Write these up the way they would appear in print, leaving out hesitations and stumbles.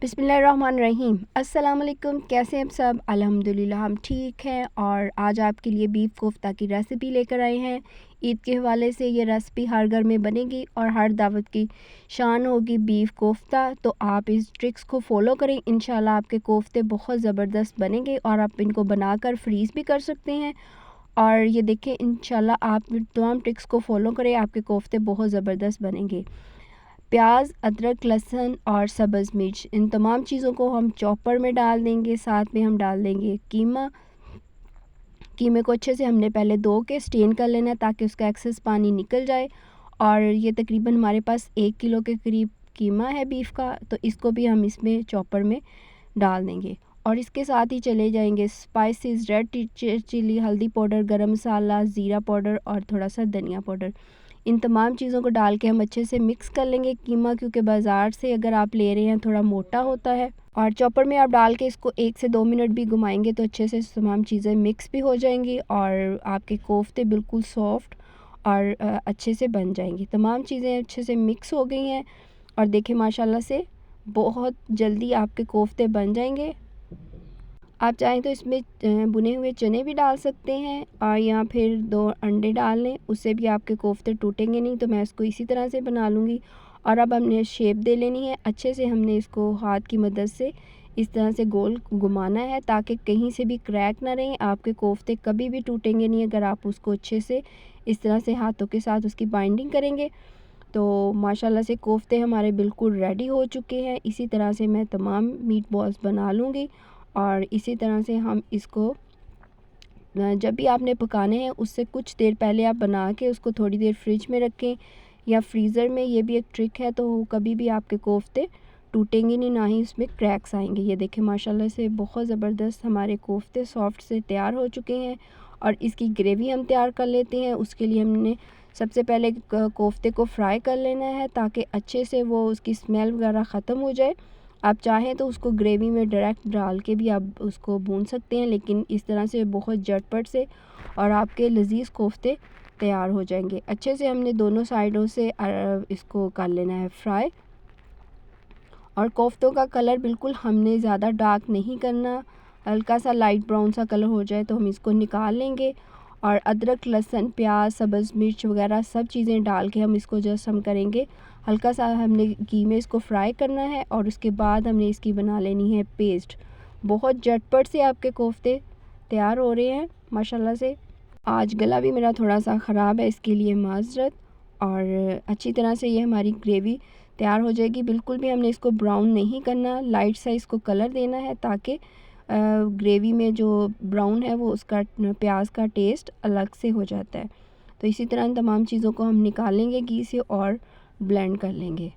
बिस्मिल्लाहिर्रहमानिर्रहीम। अस्सलाम वालेकुम। कैसे हैं आप सब? अल्हम्दुलिल्लाह हम ठीक हैं। और आज आपके लिए बीफ कोफ्ता की रेसिपी लेकर आए हैं। ईद के हवाले से ये रेसिपी हर घर में बनेगी और हर दावत की शान होगी बीफ कोफ्ता। तो आप इस ट्रिक्स को फॉलो करें, इंशाल्लाह आपके कोफ्ते बहुत ज़बरदस्त बनेंगे और आप इनको बनाकर फ्रीज़ भी कर सकते हैं। और ये देखें, इंशाल्लाह आप तमाम ट्रिक्स को फॉलो करें, आपके कोफ्ते बहुत ज़बरदस्त बनेंगे। प्याज, अदरक, लहसुन और सब्ज़ मिर्च, इन तमाम चीज़ों को हम चॉपर में डाल देंगे। साथ में हम डाल देंगे कीमा। कीमे को अच्छे से हमने पहले धो के स्टेन कर लेना है ताकि उसका एक्सेस पानी निकल जाए। और ये तकरीबन हमारे पास 1 किलो के करीब कीमा है बीफ का, तो इसको भी हम इसमें चॉपर में डाल देंगे। और इसके साथ ही चले जाएंगे स्पाइसेस, रेड चिली, हल्दी पाउडर, गरम मसाला, ज़ीरा पाउडर और थोड़ा सा धनिया पाउडर। इन तमाम चीज़ों को डाल के हम अच्छे से मिक्स कर लेंगे। कीमा क्योंकि बाज़ार से अगर आप ले रहे हैं थोड़ा मोटा होता है, और चॉपर में आप डाल के इसको 1 से 2 मिनट भी घुमाएंगे तो अच्छे से तमाम चीज़ें मिक्स भी हो जाएंगी और आपके कोफ्ते बिल्कुल सॉफ्ट और अच्छे से बन जाएंगी। तमाम चीज़ें अच्छे से मिक्स हो गई हैं और देखें माशाल्लाह से बहुत जल्दी आपके कोफ्ते बन जाएंगे। आप चाहें तो इसमें भुने हुए चने भी डाल सकते हैं और या फिर 2 अंडे डाल लें, उससे भी आपके कोफ्ते टूटेंगे नहीं। तो मैं इसको इसी तरह से बना लूँगी। और अब हमने शेप दे लेनी है अच्छे से। हमने इसको हाथ की मदद से इस तरह से गोल घुमाना है ताकि कहीं से भी क्रैक ना रहें। आपके कोफ्ते कभी भी टूटेंगे नहीं अगर आप उसको अच्छे से इस तरह से हाथों के साथ उसकी बाइंडिंग करेंगे। तो माशाल्लाह से कोफ्ते हमारे बिल्कुल रेडी हो चुके हैं। इसी तरह से मैं तमाम मीट बॉल्स बना लूँगी और इसी तरह से हम इसको जब भी आपने पकाने हैं उससे कुछ देर पहले आप बना के उसको थोड़ी देर फ्रिज में रखें या फ्रीज़र में। ये भी एक ट्रिक है, तो कभी भी आपके कोफ्ते टूटेंगे नहीं, ना ही उसमें क्रैक्स आएंगे। ये देखें माशाल्लाह से बहुत ज़बरदस्त हमारे कोफ्ते सॉफ्ट से तैयार हो चुके हैं। और इसकी ग्रेवी हम तैयार कर लेते हैं। उसके लिए हमने सबसे पहले कोफ्ते को फ्राई कर लेना है ताकि अच्छे से वो उसकी स्मेल वगैरह ख़त्म हो जाए। आप चाहें तो उसको ग्रेवी में डायरेक्ट डाल के भी आप उसको भून सकते हैं, लेकिन इस तरह से बहुत झटपट से और आपके लजीज कोफ्ते तैयार हो जाएंगे। अच्छे से हमने दोनों साइडों से इसको कर लेना है फ्राई। और कोफ्तों का कलर बिल्कुल हमने ज़्यादा डार्क नहीं करना, हल्का सा लाइट ब्राउन सा कलर हो जाए तो हम इसको निकाल लेंगे। और अदरक, लहसुन, प्याज, सब्ज़ मिर्च वगैरह सब चीज़ें डाल के हम इसको जस्ट हम करेंगे हल्का सा, हमने घी में इसको फ्राई करना है और उसके बाद हमने इसकी बना लेनी है पेस्ट। बहुत झटपट से आपके कोफ्ते तैयार हो रहे हैं माशाल्लाह से। आज गला भी मेरा थोड़ा सा ख़राब है, इसके लिए माज़रत। और अच्छी तरह से ये हमारी ग्रेवी तैयार हो जाएगी। बिल्कुल भी हमने इसको ब्राउन नहीं करना, लाइट सा इसको कलर देना है ताकि ग्रेवी में जो ब्राउन है वो उसका प्याज का टेस्ट अलग से हो जाता है। तो इसी तरह इन तमाम चीज़ों को हम निकालेंगे घी से और ब्लेंड कर लेंगे।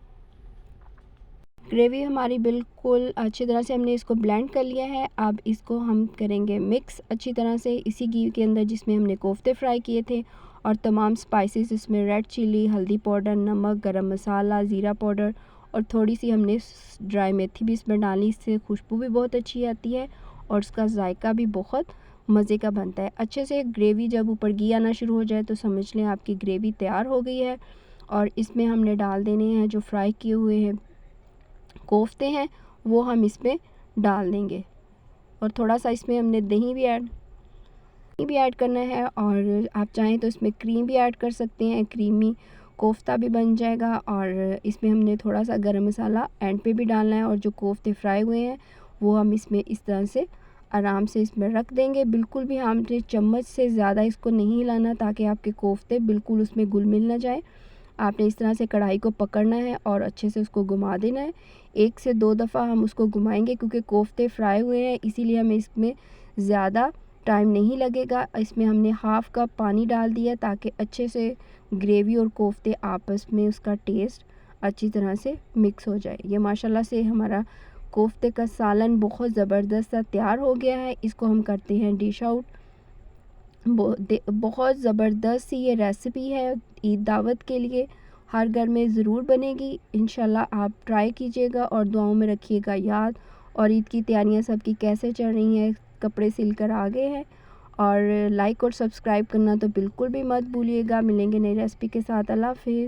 ग्रेवी हमारी बिल्कुल अच्छी तरह से हमने इसको ब्लेंड कर लिया है। अब इसको हम करेंगे मिक्स अच्छी तरह से इसी घी के अंदर जिसमें हमने कोफ्ते फ्राई किए थे। और तमाम स्पाइसेस इसमें रेड चिली, हल्दी पाउडर, नमक, गरम मसाला, ज़ीरा पाउडर और थोड़ी सी हमने ड्राई मेथी भी इसमें डाली। इससे खुशबू भी बहुत अच्छी आती है और उसका जायका भी बहुत मज़े का बनता है। अच्छे से ग्रेवी जब ऊपर घी आना शुरू हो जाए तो समझ लें आपकी ग्रेवी तैयार हो गई है। और इसमें हमने डाल देने हैं जो फ्राई किए हुए हैं कोफ्ते हैं, वो हम इसमें डाल देंगे। और थोड़ा सा इसमें हमने दही भी ऐड करना है और आप चाहें तो इसमें क्रीम भी ऐड कर सकते हैं, क्रीमी कोफ्ता भी बन जाएगा। और इसमें हमने थोड़ा सा गरम मसाला एंड पे भी डालना है। और जो कोफ्ते फ्राई हुए हैं वो हम इसमें इस तरह से आराम से इसमें रख देंगे। बिल्कुल भी हमने चम्मच से ज़्यादा इसको नहीं हिलाना ताकि आपके कोफ्ते बिल्कुल उसमें घुल मिल ना जाए। आपने इस तरह से कढ़ाई को पकड़ना है और अच्छे से उसको घुमा देना है। 1 से 2 दफ़ा हम उसको घुमाएंगे क्योंकि कोफ्ते फ्राई हुए हैं, इसीलिए हमें इसमें ज़्यादा टाइम नहीं लगेगा। इसमें हमने हाफ़ कप पानी डाल दिया ताकि अच्छे से ग्रेवी और कोफ्ते आपस में उसका टेस्ट अच्छी तरह से मिक्स हो जाए। ये माशाल्लाह से हमारा कोफ्ते का सालन बहुत ज़बरदस्त सा तैयार हो गया है। इसको हम करते हैं डिश आउट। बहुत ज़बरदस्त सी ये रेसिपी है, ईद दावत के लिए हर घर में ज़रूर बनेगी। इंशाल्लाह आप ट्राई कीजिएगा और दुआओं में रखिएगा याद। और ईद की तैयारियां सबकी कैसे चल रही हैं? कपड़े सिलकर आ गए हैं? और लाइक और सब्सक्राइब करना तो बिल्कुल भी मत भूलिएगा। मिलेंगे नई रेसिपी के साथ। अल्लाह हाफिज़।